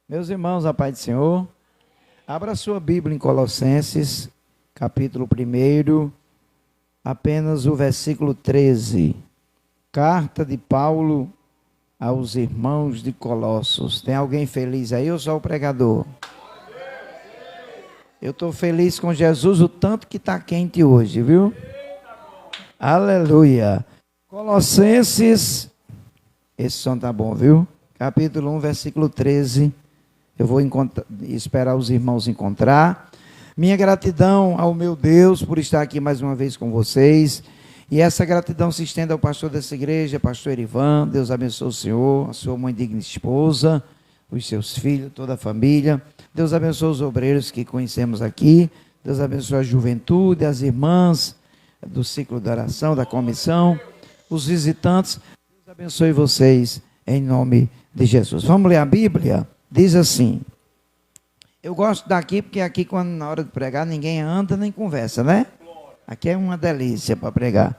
Meus irmãos, a paz do Senhor, abra sua Bíblia em Colossenses, capítulo 1, apenas o versículo 13. Carta de Paulo aos irmãos de Colossos. Tem alguém feliz aí ou só o pregador? Eu estou feliz com Jesus, o tanto que está quente hoje, viu? Aleluia. Colossenses, esse som tá bom, viu? Capítulo 1, versículo 13. Eu vou esperar os irmãos encontrar. Minha gratidão ao meu Deus por estar aqui mais uma vez com vocês. E essa gratidão se estende ao pastor dessa igreja, pastor Erivan. Deus abençoe o senhor, a sua mãe digna esposa, os seus filhos, toda a família. Deus abençoe os obreiros que conhecemos aqui. Deus abençoe a juventude, as irmãs do ciclo de oração, da comissão, os visitantes. Deus abençoe vocês em nome de Jesus. Vamos ler a Bíblia? Diz assim, eu gosto daqui porque aqui quando na hora de pregar ninguém anda nem conversa, né? Aqui é uma delícia para pregar.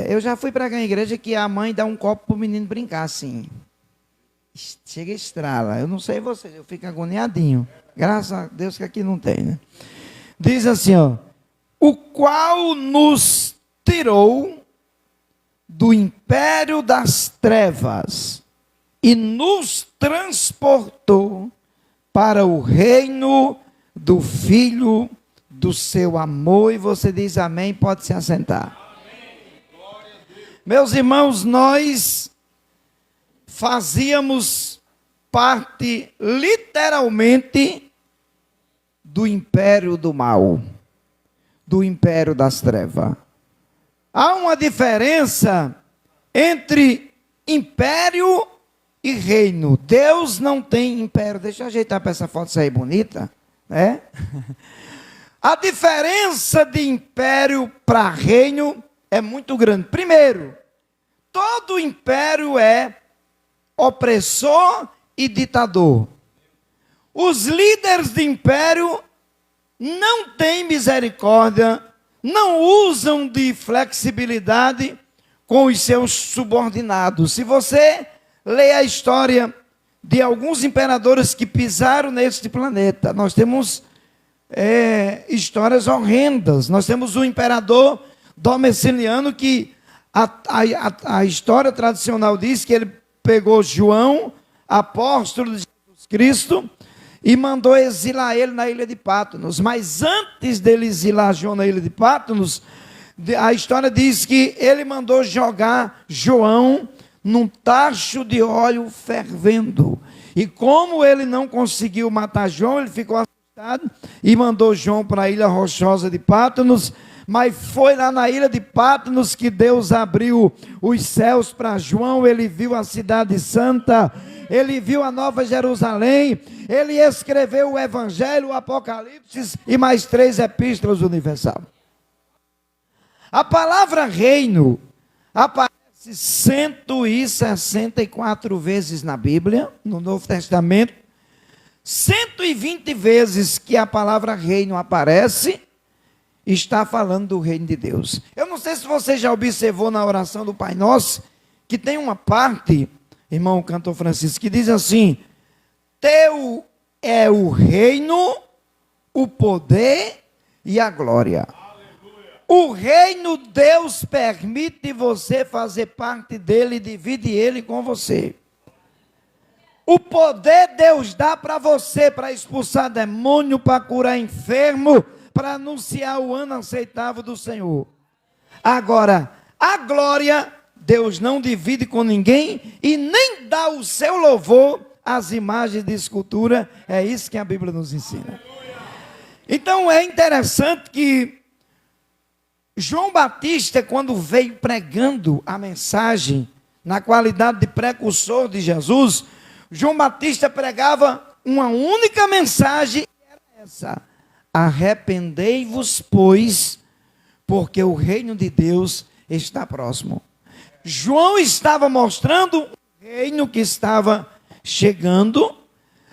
Eu já fui pregar em igreja que a mãe dá um copo para o menino brincar assim. Chega e estrala. Eu não sei vocês, eu fico agoniadinho. Graças a Deus que aqui não tem, né? Diz assim, ó. O qual nos tirou do império das trevas e nos transportou para o reino do Filho do seu amor. E você diz amém, pode se assentar. Meus irmãos, nós fazíamos parte literalmente do império do mal, do império das trevas. Há uma diferença entre império e reino. Deus não tem império. Deixa eu ajeitar para essa foto sair bonita, né? A diferença de império para reino é muito grande. Primeiro, todo império é opressor e ditador. Os líderes de império não têm misericórdia, não usam de flexibilidade com os seus subordinados. Se você lê a história de alguns imperadores que pisaram neste planeta, nós temos histórias horrendas. Nós temos o imperador Domiciliano, que a história tradicional diz que ele pegou João, apóstolo de Jesus Cristo, e mandou exilar ele na ilha de Patmos. Mas antes dele exilar João na ilha de Patmos, a história diz que ele mandou jogar João num tacho de óleo fervendo. E como ele não conseguiu matar João, ele ficou assustado e mandou João para a ilha rochosa de Patmos. Mas foi lá na ilha de Patmos que Deus abriu os céus para João. Ele viu a cidade santa, ele viu a Nova Jerusalém, ele escreveu o Evangelho, o Apocalipse e mais 3 epístolas universais. A palavra reino aparece 164 vezes na Bíblia, no Novo Testamento. 120 vezes que a palavra reino aparece, está falando do reino de Deus. Eu não sei se você já observou na oração do Pai Nosso, que tem uma parte, irmão cantor Francisco, que diz assim: teu é o reino, o poder e a glória. O reino, Deus permite você fazer parte dele e divide ele com você. O poder Deus dá para você, para expulsar demônio, para curar enfermo, para anunciar o ano aceitável do Senhor. Agora, a glória, Deus não divide com ninguém e nem dá o seu louvor às imagens de escultura. É isso que a Bíblia nos ensina. Então é interessante que João Batista, quando veio pregando a mensagem, na qualidade de precursor de Jesus, João Batista pregava uma única mensagem, que era essa: arrependei-vos, pois, porque o reino de Deus está próximo. João estava mostrando um reino que estava chegando,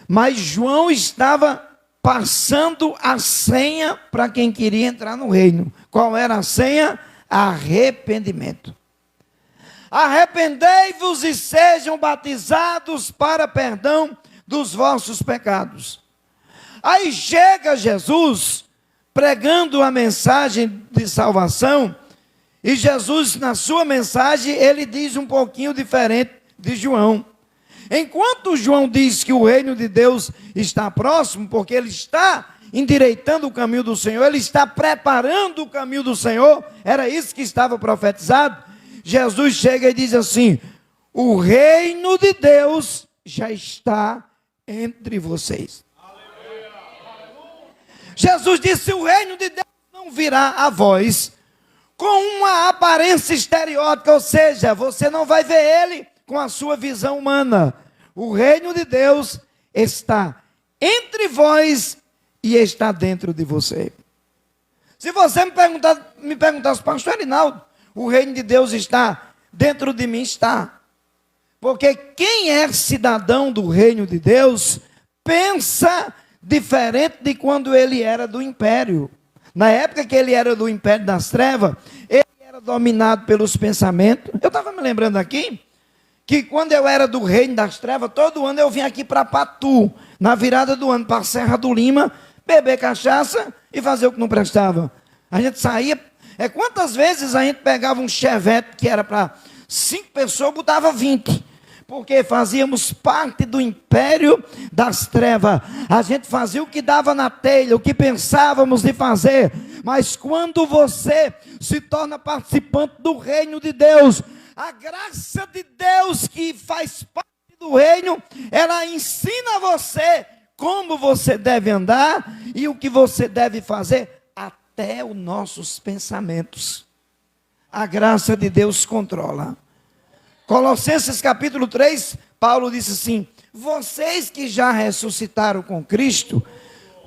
mas João estava passando a senha para quem queria entrar no reino. Qual era a senha? Arrependimento. Arrependei-vos e sejam batizados para perdão dos vossos pecados. Aí chega Jesus pregando a mensagem de salvação, e Jesus, na sua mensagem, ele diz um pouquinho diferente de João. Enquanto João diz que o reino de Deus está próximo, porque ele está endireitando o caminho do Senhor, ele está preparando o caminho do Senhor, era isso que estava profetizado. Jesus chega e diz assim: o reino de Deus já está entre vocês. Jesus disse: o reino de Deus não virá a vós com uma aparência estereótica, ou seja, você não vai ver ele com a sua visão humana. O reino de Deus está entre vós e está dentro de você. Se você me perguntasse, pastor Arinaldo, o reino de Deus está dentro de mim? Está. Porque quem é cidadão do reino de Deus pensa diferente de quando ele era do império. Na época que ele era do império das trevas, ele era dominado pelos pensamentos. Eu estava me lembrando aqui que quando eu era do reino das trevas, todo ano eu vinha aqui para Patu, na virada do ano, para a Serra do Lima, beber cachaça e fazer o que não prestava. A gente saía, quantas vezes a gente pegava um chevette que era para 5 pessoas, botava 20. Porque fazíamos parte do império das trevas. A gente fazia o que dava na telha, o que pensávamos de fazer. Mas quando você se torna participante do reino de Deus, a graça de Deus que faz parte do reino, ela ensina você como você deve andar e o que você deve fazer, até os nossos pensamentos. A graça de Deus controla. Colossenses capítulo 3, Paulo disse assim: vocês que já ressuscitaram com Cristo,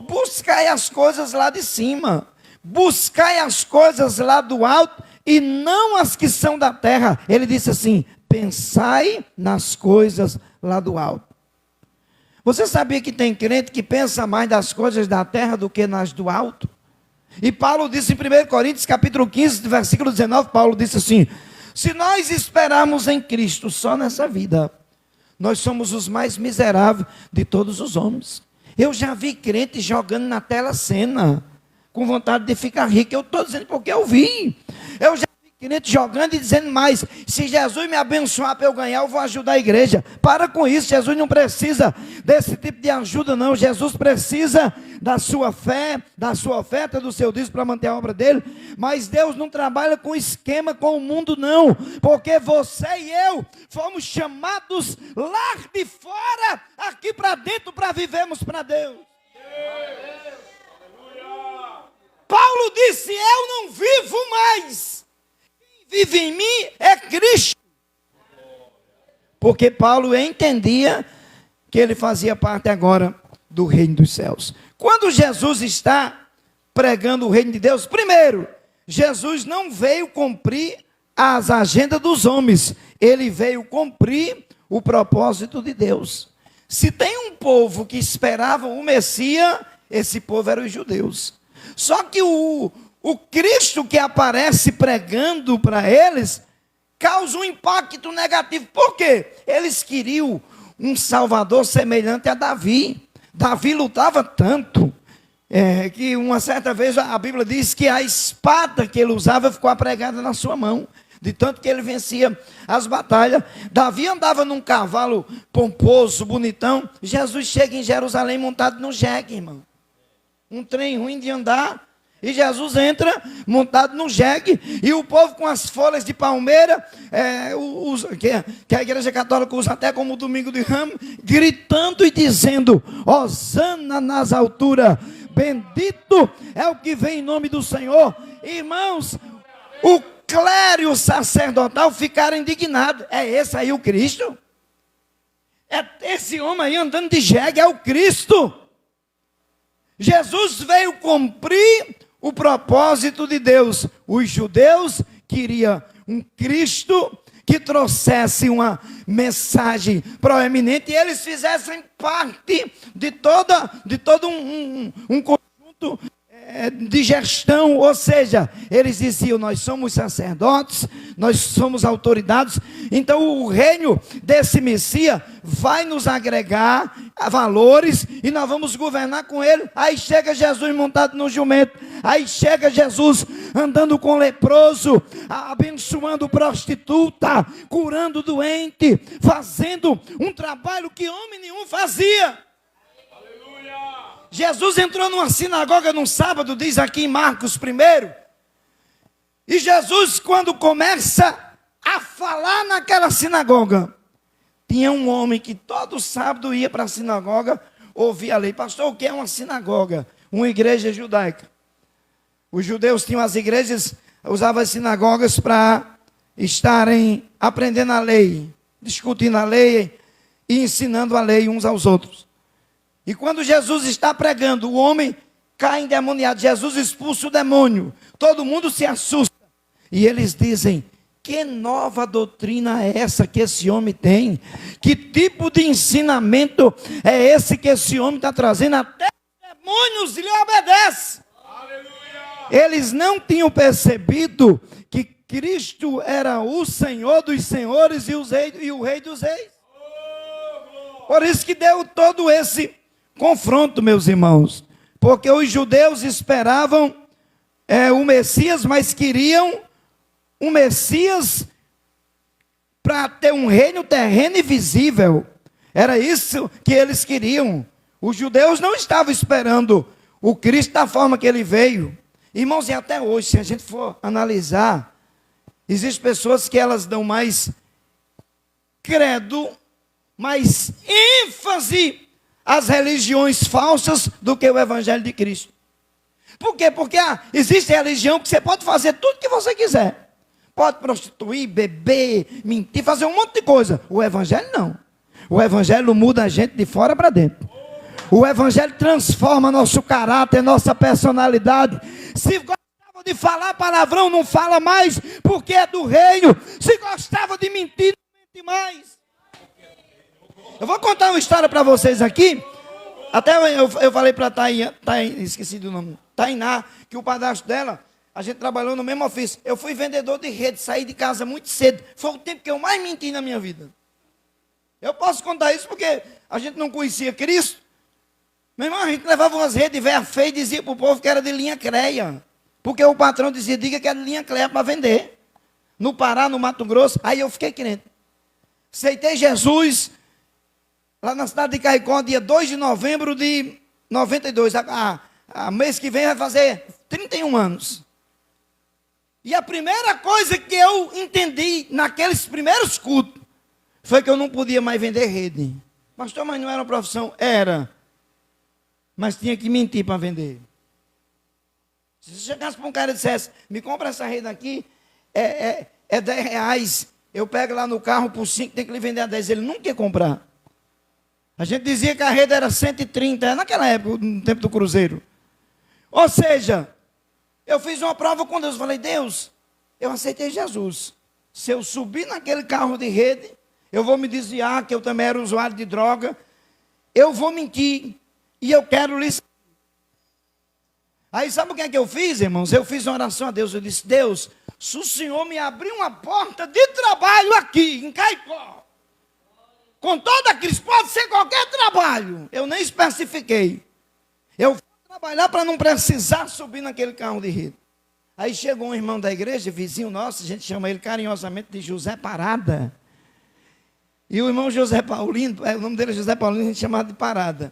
buscai as coisas lá de cima, buscai as coisas lá do alto, e não as que são da terra. Ele disse assim: pensai nas coisas lá do alto. Você sabia que tem crente que pensa mais das coisas da terra do que nas do alto? E Paulo disse em 1 Coríntios capítulo 15, versículo 19, Paulo disse assim: se nós esperarmos em Cristo só nessa vida, nós somos os mais miseráveis de todos os homens. Eu já vi crente jogando na tela cena, com vontade de ficar rico. Eu estou dizendo porque eu vi. Eu já vi crente jogando e dizendo mais: se Jesus me abençoar para eu ganhar, eu vou ajudar a igreja. Para com isso, Jesus não precisa desse tipo de ajuda não. Jesus precisa da sua fé, da sua oferta, do seu dízimo para manter a obra dele. Mas Deus não trabalha com esquema com o mundo não, porque você e eu fomos chamados lá de fora, aqui para dentro, para vivermos para Deus. Paulo disse: eu não vivo mais, quem vive em mim é Cristo. Porque Paulo entendia que ele fazia parte agora do reino dos céus. Quando Jesus está pregando o reino de Deus, primeiro, Jesus não veio cumprir as agendas dos homens, ele veio cumprir o propósito de Deus. Se tem um povo que esperava o Messias, esse povo era os judeus. Só que o Cristo que aparece pregando para eles causa um impacto negativo. Por quê? Eles queriam um Salvador semelhante a Davi. Davi lutava tanto, que uma certa vez a Bíblia diz que a espada que ele usava ficou apregada na sua mão, de tanto que ele vencia as batalhas. Davi andava num cavalo pomposo, bonitão. Jesus chega em Jerusalém montado num jegue, irmão. Um trem ruim de andar. E Jesus entra montado no jegue, e o povo com as folhas de palmeira, que a igreja católica usa até como domingo de ramos, gritando e dizendo: Hosana nas alturas, bendito é o que vem em nome do Senhor. Irmãos, o clero e o sacerdotal ficaram indignados. É esse aí o Cristo? É esse homem aí andando de jegue, é o Cristo? Jesus veio cumprir o propósito de Deus. Os judeus queriam um Cristo que trouxesse uma mensagem proeminente, e eles fizessem parte de todo um conjunto de gestão, ou seja, eles diziam: nós somos sacerdotes, nós somos autoridades, então o reino desse Messias vai nos agregar valores e nós vamos governar com ele. Aí chega Jesus montado no jumento, aí chega Jesus andando com leproso, abençoando prostituta, curando doente, fazendo um trabalho que homem nenhum fazia. Jesus entrou numa sinagoga num sábado, diz aqui em Marcos 1. E Jesus, quando começa a falar naquela sinagoga, tinha um homem que todo sábado ia para a sinagoga ouvir a lei. Pastor, o que é uma sinagoga? Uma igreja judaica. Os judeus tinham as igrejas, usavam as sinagogas para estarem aprendendo a lei, discutindo a lei e ensinando a lei uns aos outros. E quando Jesus está pregando, o homem cai endemoniado. Jesus expulsa o demônio. Todo mundo se assusta. E eles dizem: que nova doutrina é essa que esse homem tem? Que tipo de ensinamento é esse que esse homem está trazendo? Até os demônios lhe obedecem. Aleluia! Eles não tinham percebido que Cristo era o Senhor dos senhores e o Rei dos reis. Por isso que deu todo esse confronto, meus irmãos, porque os judeus esperavam o Messias, mas queriam um Messias para ter um reino terreno e visível. Era isso que eles queriam. Os judeus não estavam esperando o Cristo da forma que ele veio. Irmãos, e até hoje, se a gente for analisar, existem pessoas que elas dão mais credo, mais ênfase as religiões falsas do que o Evangelho de Cristo. Por quê? Porque existe religião que você pode fazer tudo que você quiser. Pode prostituir, beber, mentir, fazer um monte de coisa. O Evangelho não. O Evangelho muda a gente de fora para dentro. O Evangelho transforma nosso caráter, nossa personalidade. Se gostava de falar palavrão, não fala mais, porque é do reino. Se gostava de mentir, não mente mais. Eu vou contar uma história para vocês aqui. Até eu falei para esqueci do nome, Tainá, que o padrasto dela, a gente trabalhou no mesmo ofício. Eu fui vendedor de rede, saí de casa muito cedo. Foi o tempo que eu mais menti na minha vida. Eu posso contar isso porque a gente não conhecia Cristo. Meu irmão, a gente levava umas redes velhas feias e dizia para o povo que era de linha Creia. Porque o patrão dizia: diga que era de linha Creia para vender. No Pará, no Mato Grosso. Aí eu fiquei crente. Aceitei Jesus lá na cidade de Caicó, dia 2 de novembro de 92. Mês que vem vai fazer 31 anos. E a primeira coisa que eu entendi naqueles primeiros cultos foi que eu não podia mais vender rede. Pastor, mas não era uma profissão? Era. Mas tinha que mentir para vender. Se você chegasse para um cara e dissesse: me compra essa rede aqui, é 10 reais. Eu pego lá no carro por 5, tem que lhe vender a 10. Ele nunca ia comprar. A gente dizia que a rede era 130, naquela época, no tempo do cruzeiro. Ou seja, eu fiz uma prova com Deus. Falei: Deus, eu aceitei Jesus. Se eu subir naquele carro de rede, eu vou me desviar, que eu também era usuário de droga. Eu vou mentir. E eu quero lhe... Aí sabe o que é que eu fiz, irmãos? Eu fiz uma oração a Deus. Eu disse: Deus, se o Senhor me abrir uma porta de trabalho aqui, em Caicó, com toda a crise, pode ser qualquer trabalho. Eu nem especifiquei. Eu vou trabalhar para não precisar subir naquele carro de rede. Aí chegou um irmão da igreja, vizinho nosso, a gente chama ele carinhosamente de José Parada. E o irmão José Paulino, o nome dele é José Paulino, a gente chamava de Parada.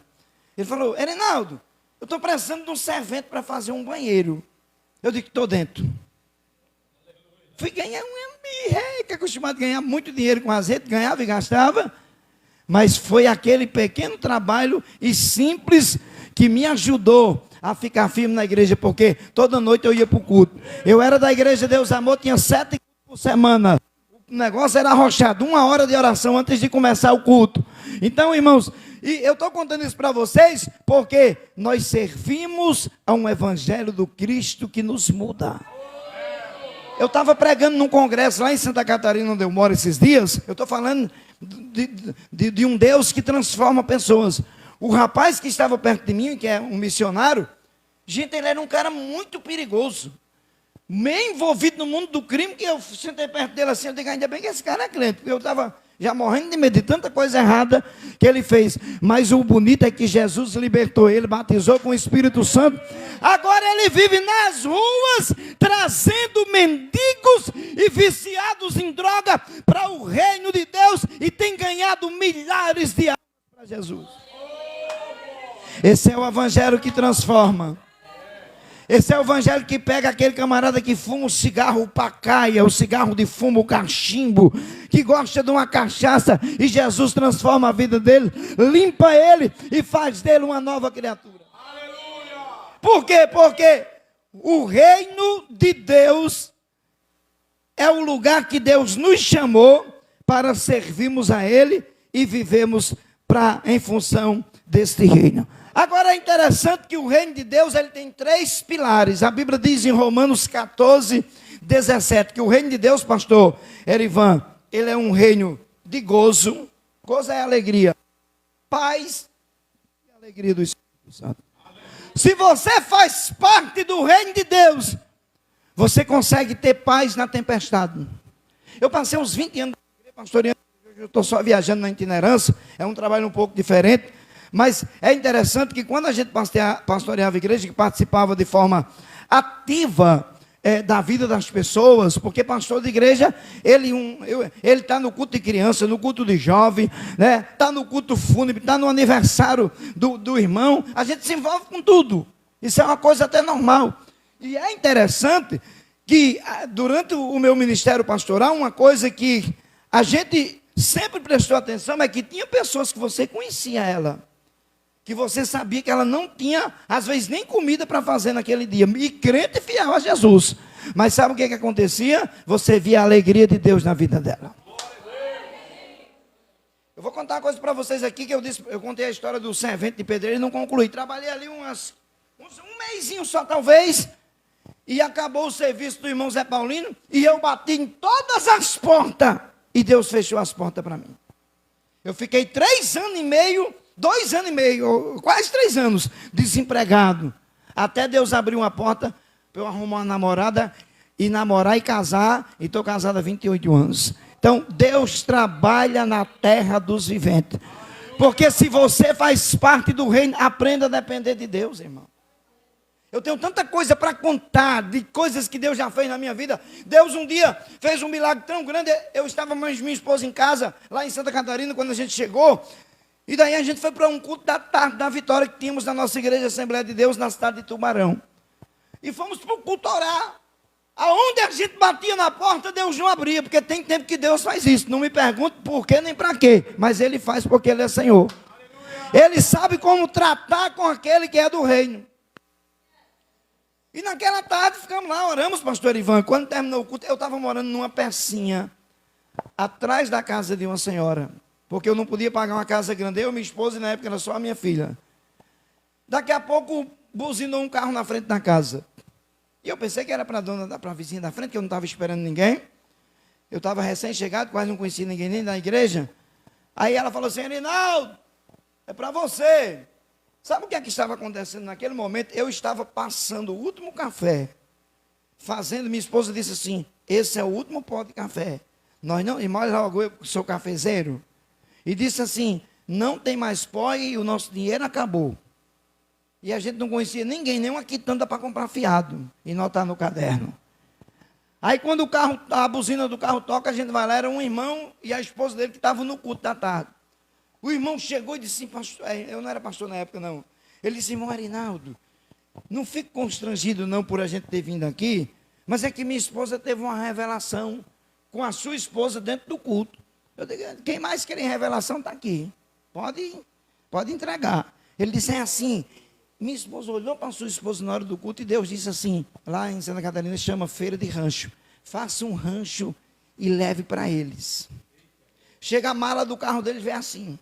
Ele falou: Erinaldo, eu estou precisando de um servente para fazer um banheiro. Eu digo: estou dentro. Fui ganhar um que é acostumado a ganhar muito dinheiro com azeite, ganhava e gastava. Mas foi aquele pequeno trabalho e simples que me ajudou a ficar firme na igreja, porque toda noite eu ia para o culto. Eu era da igreja Deus Amor, tinha 7 cultos por semana. O negócio era arrochado, 1 hora de oração antes de começar o culto. Então, irmãos, e eu estou contando isso para vocês porque nós servimos a um evangelho do Cristo que nos muda. Eu estava pregando num congresso lá em Santa Catarina, onde eu moro esses dias. Eu estou falando de um Deus que transforma pessoas. O rapaz que estava perto de mim, que é um missionário, Gente, ele era um cara muito perigoso, meio envolvido no mundo do crime, que eu sentei perto dele assim, eu digo, ainda bem que esse cara é crente, porque eu estava já morrendo de medo de tanta coisa errada que ele fez. Mas o bonito é que Jesus libertou ele, batizou com o Espírito Santo. Agora ele vive nas ruas, trazendo mendigos e viciados em droga para o reino de Deus, e tem ganhado milhares de almas para Jesus. Esse é o evangelho que transforma. Esse é o evangelho que pega aquele camarada que fuma o cigarro pacaia, o cigarro de fumo, o cachimbo, que gosta de uma cachaça, e Jesus transforma a vida dele, limpa ele e faz dele uma nova criatura. Aleluia! Por quê? Porque o reino de Deus é o lugar que Deus nos chamou para servirmos a Ele e vivemos em função deste reino. Agora é interessante que o reino de Deus ele tem 3 pilares. A Bíblia diz em Romanos 14, 17, que o reino de Deus, pastor Erivan, ele é um reino de gozo. Gozo é alegria, paz e alegria do Espírito Santo. Se você faz parte do reino de Deus, você consegue ter paz na tempestade. Eu passei uns 20 anos pastoreando, eu estou só viajando na itinerância, é um trabalho um pouco diferente. Mas é interessante que quando a gente pastoreava a igreja, que participava de forma ativa da vida das pessoas, porque pastor de igreja, ele está no culto de criança, no culto de jovem, né? Está no culto fúnebre, está no aniversário do irmão, a gente se envolve com tudo. Isso é uma coisa até normal. E é interessante que durante o meu ministério pastoral, uma coisa que a gente sempre prestou atenção é que tinha pessoas que você conhecia ela, que você sabia que ela não tinha, às vezes, nem comida para fazer naquele dia, e crente fiel a Jesus. Mas sabe o que acontecia? Você via a alegria de Deus na vida dela. Eu vou contar uma coisa para vocês aqui, que eu contei a história do servente de pedreiro e não concluí. Trabalhei ali um mesinho só, talvez, e acabou o serviço do irmão Zé Paulino, e eu bati em todas as portas, e Deus fechou as portas para mim. Eu fiquei 2 anos e meio, quase 3 anos, desempregado. Até Deus abrir uma porta para eu arrumar uma namorada, e namorar e casar, e estou casado há 28 anos. Então, Deus trabalha na terra dos viventes. Porque se você faz parte do reino, aprenda a depender de Deus, irmão. Eu tenho tanta coisa para contar, de coisas que Deus já fez na minha vida. Deus um dia fez um milagre tão grande. Eu estava com minha esposa em casa, lá em Santa Catarina, quando a gente chegou. E daí a gente foi para um culto da tarde, da vitória que tínhamos na nossa igreja Assembleia de Deus, na cidade de Tubarão. E fomos para o culto orar. Aonde a gente batia na porta, Deus não abria, porque tem tempo que Deus faz isso. Não me pergunte por quê nem para quê, mas Ele faz porque Ele é Senhor. Aleluia. Ele sabe como tratar com aquele que é do reino. E naquela tarde ficamos lá, oramos, pastor Ivan. Quando terminou o culto, eu estava morando numa pecinha, atrás da casa de uma senhora. Porque eu não podia pagar uma casa grande, eu, minha esposa, e na época era só a minha filha. Daqui a pouco, buzinou um carro na frente da casa. E eu pensei que era para a vizinha da frente, que eu não estava esperando ninguém. Eu estava recém-chegado, quase não conhecia ninguém nem da igreja. Aí ela falou assim, Reinaldo, é para você. Sabe o que é que estava acontecendo naquele momento? Eu estava passando o último café, minha esposa disse assim, esse é o último pó de café. Nós não, irmão, logo eu sou cafezeiro. E disse assim, não tem mais pó e o nosso dinheiro acabou. E a gente não conhecia ninguém, nem uma quitanda para comprar fiado e notar no caderno. Aí quando a buzina do carro toca, a gente vai lá, era um irmão e a esposa dele que estavam no culto da tarde. O irmão chegou e disse assim, pastor, eu não era pastor na época não. Ele disse, irmão Arinaldo, não fico constrangido não por a gente ter vindo aqui, mas é que minha esposa teve uma revelação com a sua esposa dentro do culto. Eu digo, quem mais quer revelação está aqui. Pode entregar. Ele disse, é assim, minha esposa olhou para a sua esposa na hora do culto e Deus disse assim, lá em Santa Catarina chama feira de rancho. Faça um rancho e leve para eles. Chega a mala do carro deles, vê assim.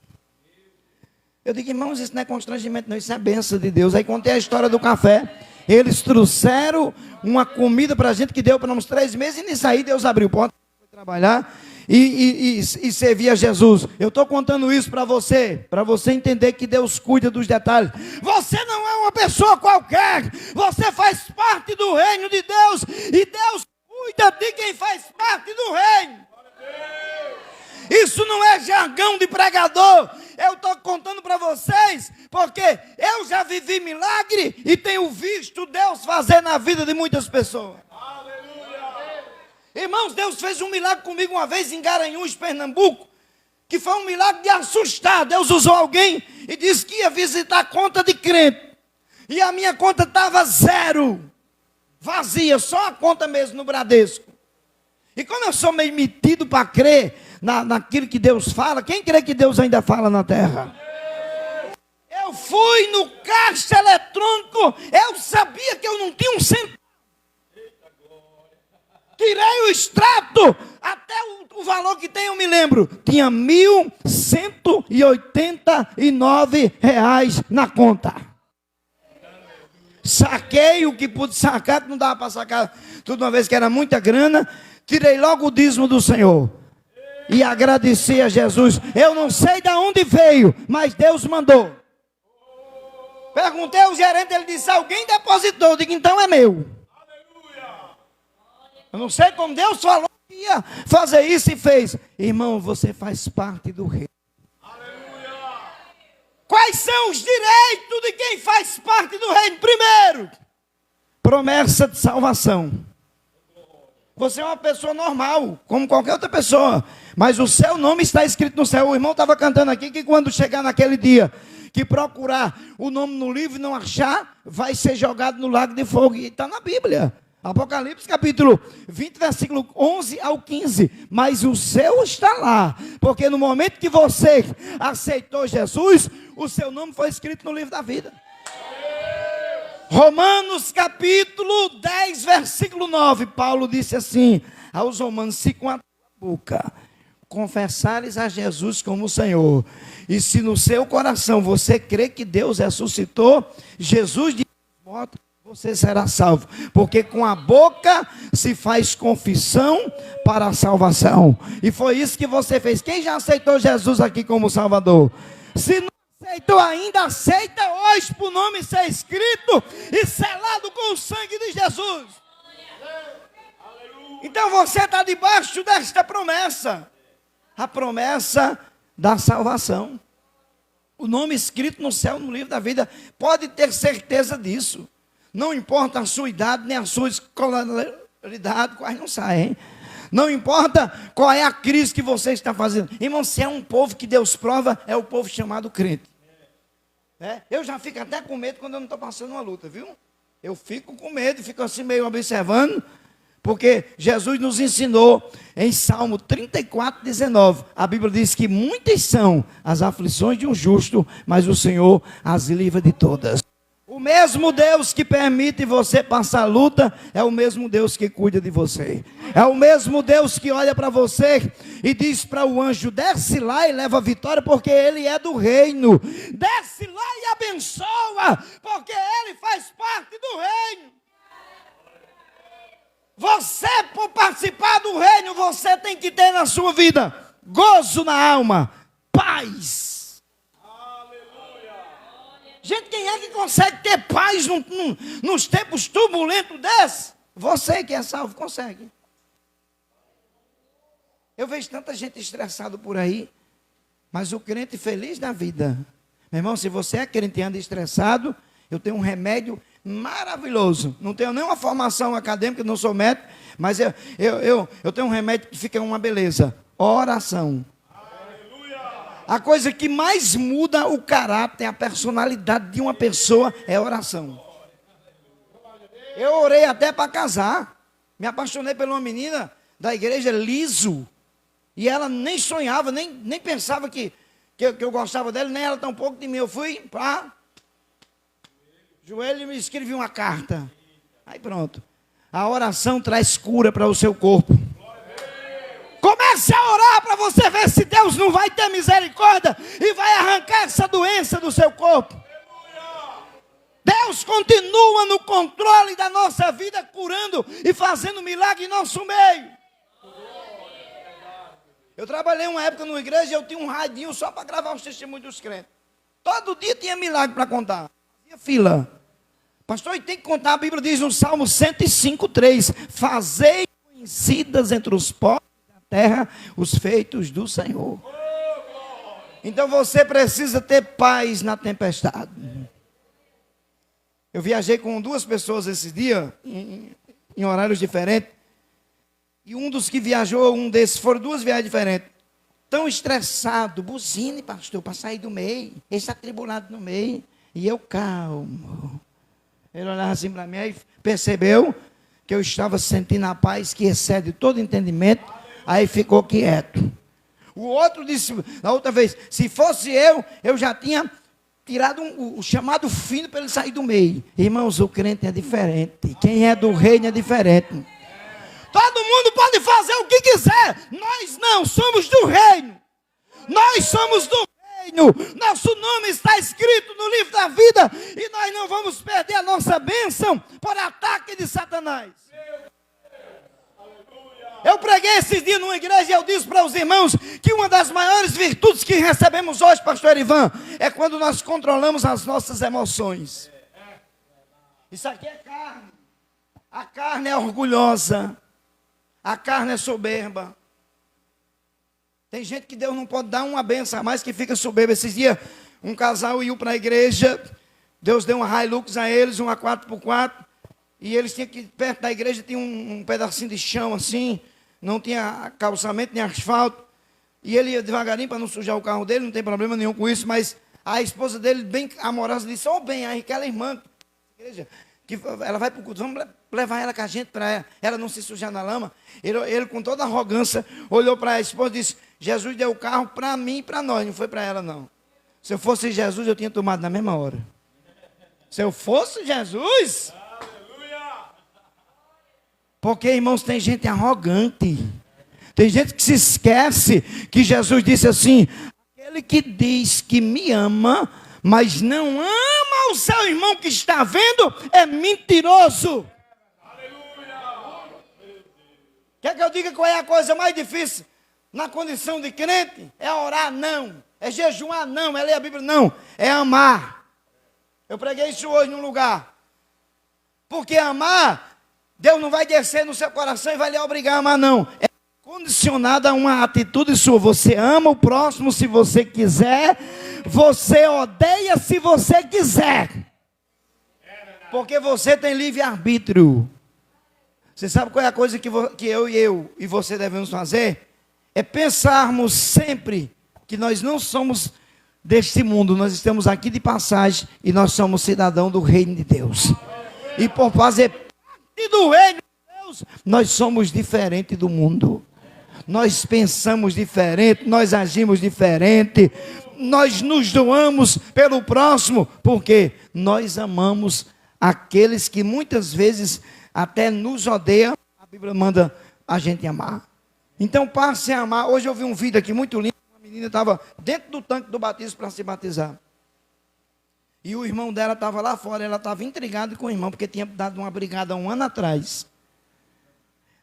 Eu digo, irmãos, isso não é constrangimento não, isso é bênção de Deus. Aí contei a história do café. Eles trouxeram uma comida para a gente que deu para uns 3 meses e nisso aí Deus abriu porta, foi trabalhar. e servir a Jesus. Eu estou contando isso para você entender que Deus cuida dos detalhes. Você não é uma pessoa qualquer, você faz parte do reino de Deus, e Deus cuida de quem faz parte do reino. Isso não é jargão de pregador, eu estou contando para vocês, porque eu já vivi milagre e tenho visto Deus fazer na vida de muitas pessoas. Irmãos, Deus fez um milagre comigo uma vez em Garanhuns, Pernambuco, que foi um milagre de assustar. Deus usou alguém e disse que ia visitar a conta de crente, e a minha conta estava zero, vazia, só a conta mesmo no Bradesco. E como eu sou meio metido para crer naquilo que Deus fala, quem crê que Deus ainda fala na terra? Eu fui no caixa eletrônico, eu sabia que eu não tinha um centavo. Tirei o extrato, até o valor que tem eu me lembro. Tinha R$ 1.189 na conta. Saquei o que pude sacar, que não dava para sacar tudo uma vez, que era muita grana. Tirei logo o dízimo do Senhor e agradeci a Jesus. Eu não sei de onde veio, mas Deus mandou. Perguntei ao gerente, ele disse: alguém depositou. Eu digo: então é meu. Eu não sei como Deus falou que ia fazer isso e fez. Irmão, você faz parte do reino. Quais são os direitos de quem faz parte do reino? Primeiro, promessa de salvação. Você é uma pessoa normal, como qualquer outra pessoa, mas o seu nome está escrito no céu. O irmão estava cantando aqui que quando chegar naquele dia que procurar o nome no livro e não achar, vai ser jogado no lago de fogo. E está na Bíblia. Apocalipse capítulo 20, versículo 11 ao 15. Mas o seu está lá, porque no momento que você aceitou Jesus, o seu nome foi escrito no livro da vida. Romanos capítulo 10, versículo 9. Paulo disse assim aos romanos: se com a tua boca confessares a Jesus como Senhor, e se no seu coração você crê que Deus ressuscitou Jesus de mortos, você será salvo, porque com a boca se faz confissão para a salvação. E foi isso que você fez. Quem já aceitou Jesus aqui como Salvador? Se não aceitou ainda, aceita hoje, para o nome ser escrito e selado com o sangue de Jesus. Então você está debaixo desta promessa, a promessa da salvação. O nome escrito no céu, no livro da vida, pode ter certeza disso. Não importa a sua idade, nem a sua escolaridade, quase não sai, hein? Não importa qual é a crise que você está fazendo. Irmão, se é um povo que Deus prova, é o povo chamado crente. Eu já fico até com medo quando eu não estou passando uma luta, viu? Eu fico com medo, fico assim meio observando, porque Jesus nos ensinou em Salmo 34, 19. A Bíblia diz que muitas são as aflições de um justo, mas o Senhor as livra de todas. O mesmo Deus que permite você passar luta é o mesmo Deus que cuida de você. É o mesmo Deus que olha para você e diz para o anjo: desce lá e leva a vitória, porque ele é do reino. Desce lá e abençoa, porque ele faz parte do reino. Você, por participar do reino, você tem que ter na sua vida gozo na alma, paz. Gente, quem é que consegue ter paz nos tempos turbulentos desses? Você que é salvo consegue. Eu vejo tanta gente estressada por aí, mas o crente feliz na vida. Meu irmão, se você é crente e anda estressado, eu tenho um remédio maravilhoso. Não tenho nenhuma formação acadêmica, não sou médico, mas eu tenho um remédio que fica uma beleza: oração. A coisa que mais muda o caráter, a personalidade de uma pessoa é a oração. Eu orei até para casar. Me apaixonei por uma menina da igreja, liso. E ela nem sonhava, nem pensava que eu gostava dela, nem ela tampouco de mim. Eu fui para joelho e me escrevi uma carta. Aí pronto. A oração traz cura para o seu corpo. Comece a orar para você ver se Deus não vai ter misericórdia e vai arrancar essa doença do seu corpo. Deus continua no controle da nossa vida, curando e fazendo milagre em nosso meio. Eu trabalhei uma época numa igreja e eu tinha um radinho só para gravar os testemunhos dos crentes. Todo dia tinha milagre para contar. Fazia fila. Pastor, e tem que contar, a Bíblia diz no Salmo 105:3, fazei conhecidas entre os povos da terra os feitos do Senhor. Então você precisa ter paz na tempestade. Eu viajei com 2 pessoas esse dia, em horários diferentes, e um dos que viajou, um desses, foram 2 viagens diferentes. Tão estressado, buzine, pastor, para sair do meio. Ele está atribulado no meio. E eu calmo. Ele olhava assim para mim e percebeu que eu estava sentindo a paz que excede todo entendimento. Aí ficou quieto. O outro disse, na outra vez, se fosse eu já tinha tirado o chamado fino para ele sair do meio. Irmãos, o crente é diferente. Quem é do reino é diferente. Todo mundo pode fazer o que quiser. Nós não somos do reino. Nós somos do reino. Nosso nome está escrito no livro da vida. E nós não vamos perder a nossa bênção por ataque de Satanás. Eu preguei esses dias numa igreja e eu disse para os irmãos que uma das maiores virtudes que recebemos hoje, pastor Ivan, é quando nós controlamos as nossas emoções. Isso aqui é carne. A carne é orgulhosa. A carne é soberba. Tem gente que Deus não pode dar uma benção a mais que fica soberba. Esses dias, um casal ia para a igreja, Deus deu uma Hilux a eles, uma 4x4, e eles tinham que, perto da igreja, tinha um pedacinho de chão assim, não tinha calçamento nem asfalto, e ele ia devagarinho para não sujar o carro dele, não tem problema nenhum com isso, mas a esposa dele, bem amorosa, disse, bem, aí aquela irmã, igreja, que ela vai para o culto, vamos levar ela com a gente para ela não se sujar na lama. Ele com toda arrogância, olhou para a esposa e disse, Jesus deu o carro para mim e para nós, não foi para ela não. Se eu fosse Jesus, eu tinha tomado na mesma hora. Se eu fosse Jesus... Porque, irmãos, tem gente arrogante. Tem gente que se esquece que Jesus disse assim, aquele que diz que me ama, mas não ama o seu irmão que está vendo, é mentiroso. Quer que eu diga qual é a coisa mais difícil na condição de crente? É orar, não. É jejuar, não. É ler a Bíblia, não. É amar. Eu preguei isso hoje num lugar. Porque amar, Deus não vai descer no seu coração e vai lhe obrigar a amar, não. É condicionado a uma atitude sua. Você ama o próximo se você quiser. Você odeia se você quiser. Porque você tem livre-arbítrio. Você sabe qual é a coisa que eu e você devemos fazer? É pensarmos sempre que nós não somos deste mundo. Nós estamos aqui de passagem e nós somos cidadãos do reino de Deus. E por fazer parte do reino de Deus, nós somos diferentes do mundo. Nós pensamos diferente, nós agimos diferente, nós nos doamos pelo próximo, porque nós amamos aqueles que muitas vezes até nos odeiam. A Bíblia manda a gente amar. Então passe a amar. Hoje eu vi um vídeo aqui muito lindo, uma menina estava dentro do tanque do batismo para se batizar. E o irmão dela estava lá fora, ela estava intrigada com o irmão, porque tinha dado uma brigada 1 ano atrás.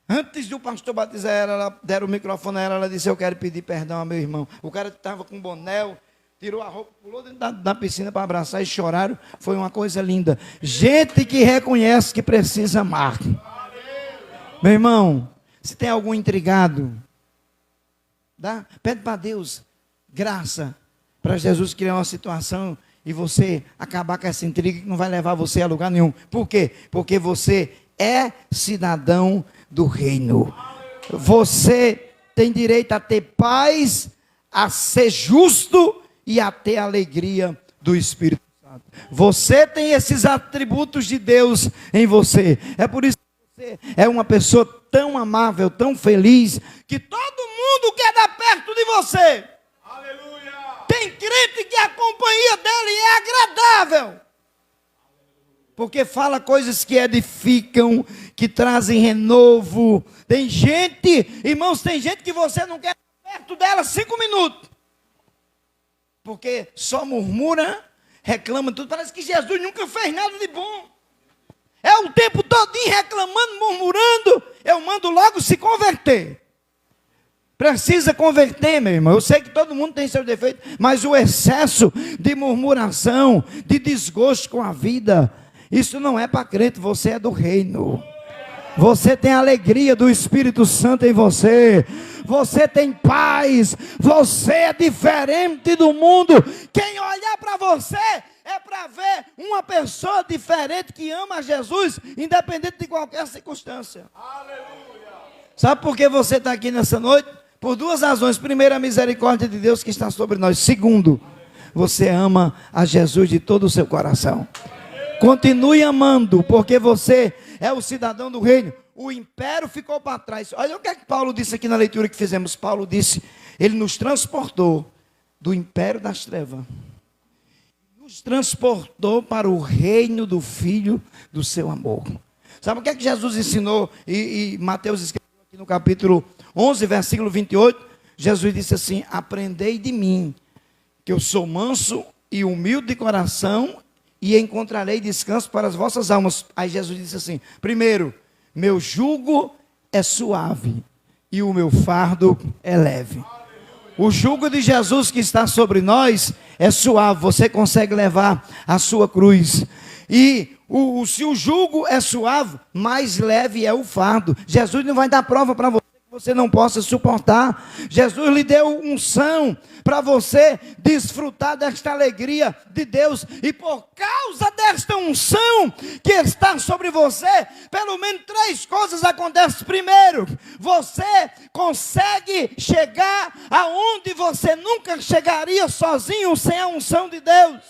Antes do pastor batizar ela, deram o microfone a ela, ela disse, eu quero pedir perdão ao meu irmão. O cara estava com boné, tirou a roupa, pulou dentro da piscina para abraçar e choraram. Foi uma coisa linda. Gente que reconhece que precisa amar. Meu irmão, se tem algum intrigado, pede para Deus graça, para Jesus criar uma situação e você acabar com essa intriga que não vai levar você a lugar nenhum. Por quê? Porque você é cidadão do reino. Você tem direito a ter paz, a ser justo e a ter a alegria do Espírito Santo. Você tem esses atributos de Deus em você. É por isso que você é uma pessoa tão amável, tão feliz, que todo mundo quer dar perto de você. Aleluia! Tem crente que a companhia dele é agradável. Porque fala coisas que edificam, que trazem renovo. Tem gente, irmãos, tem gente que você não quer estar perto dela 5 minutos. Porque só murmura, reclama tudo. Parece que Jesus nunca fez nada de bom. É o tempo todinho reclamando, murmurando. Eu mando logo se converter. Precisa converter, meu irmão. Eu sei que todo mundo tem seu defeito, mas o excesso de murmuração, de desgosto com a vida, isso não é para crente, você é do reino. Você tem a alegria do Espírito Santo em você. Você tem paz. Você é diferente do mundo. Quem olhar para você é para ver uma pessoa diferente que ama Jesus, independente de qualquer circunstância. Aleluia. Sabe por que você está aqui nessa noite? Por duas razões. Primeiro, a misericórdia de Deus que está sobre nós. Segundo, você ama a Jesus de todo o seu coração. Continue amando, porque você é o cidadão do reino. O império ficou para trás. Olha o que é que Paulo disse aqui na leitura que fizemos. Paulo disse, ele nos transportou do império das trevas. Nos transportou para o reino do Filho do seu amor. Sabe o que é que Jesus ensinou? E Mateus escreveu aqui no capítulo 11, versículo 28. Jesus disse assim, aprendei de mim, que eu sou manso e humilde de coração, e encontrarei descanso para as vossas almas. Aí Jesus disse assim, primeiro, meu jugo é suave e o meu fardo é leve. O jugo de Jesus que está sobre nós é suave, você consegue levar a sua cruz. E se o jugo é suave, mais leve é o fardo. Jesus não vai dar prova para você que você não possa suportar. Jesus lhe deu unção para você desfrutar desta alegria de Deus. E por causa desta unção que está sobre você, pelo menos três coisas acontecem. Primeiro, você consegue chegar aonde você nunca chegaria sozinho sem a unção de Deus.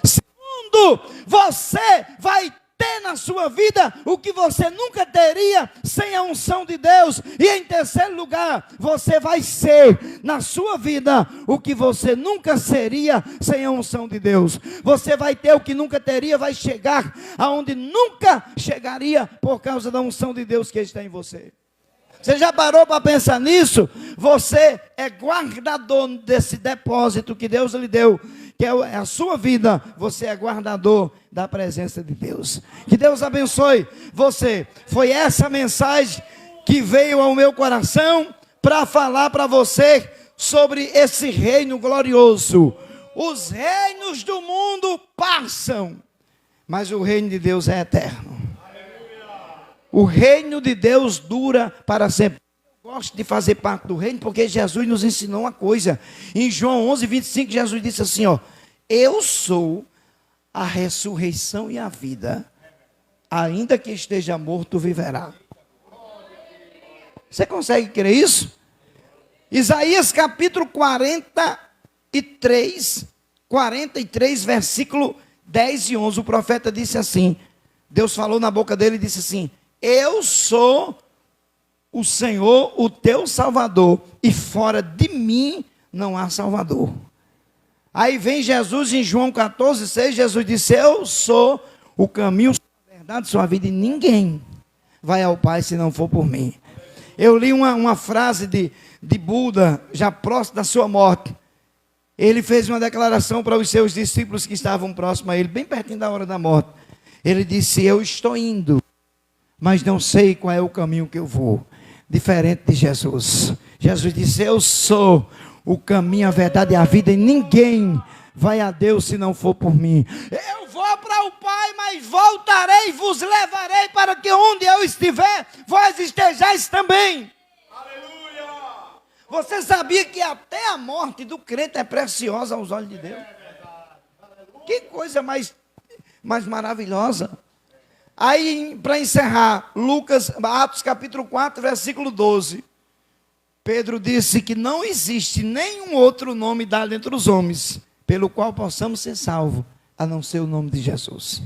Segundo, você vai ter na sua vida o que você nunca teria sem a unção de Deus. E em terceiro lugar, você vai ser na sua vida o que você nunca seria sem a unção de Deus. Você vai ter o que nunca teria, vai chegar aonde nunca chegaria por causa da unção de Deus que está em você. Você já parou para pensar nisso? Você é guardador desse depósito que Deus lhe deu, que é a sua vida. Você é guardador da presença de Deus. Que Deus abençoe você. Foi essa mensagem que veio ao meu coração para falar para você sobre esse reino glorioso. Os reinos do mundo passam, mas o reino de Deus é eterno. O reino de Deus dura para sempre. Eu gosto de fazer parte do reino porque Jesus nos ensinou uma coisa. Em João 11, 25, Jesus disse assim, ó, eu sou a ressurreição e a vida. Ainda que esteja morto, viverá. Você consegue crer isso? Isaías capítulo 43, versículo 10 e 11. O profeta disse assim, Deus falou na boca dele e disse assim, eu sou o Senhor, o teu Salvador, e fora de mim não há Salvador. Aí vem Jesus em João 14, 6, Jesus disse, eu sou o caminho, a verdade, sua vida, e ninguém vai ao Pai se não for por mim. Eu li uma frase de Buda, já próximo da sua morte. Ele fez uma declaração para os seus discípulos que estavam próximos a ele, bem pertinho da hora da morte. Ele disse, eu estou indo, mas não sei qual é o caminho que eu vou. Diferente de Jesus. Jesus disse, eu sou o caminho, a verdade e a vida, e ninguém vai a Deus se não for por mim. Eu vou para o Pai, mas voltarei e vos levarei para que onde eu estiver, vós estejais também. Aleluia! Você sabia que até a morte do crente é preciosa aos olhos de Deus? Que coisa mais maravilhosa. Aí, para encerrar, Atos capítulo 4, versículo 12. Pedro disse que não existe nenhum outro nome dado entre os homens, pelo qual possamos ser salvos, a não ser o nome de Jesus.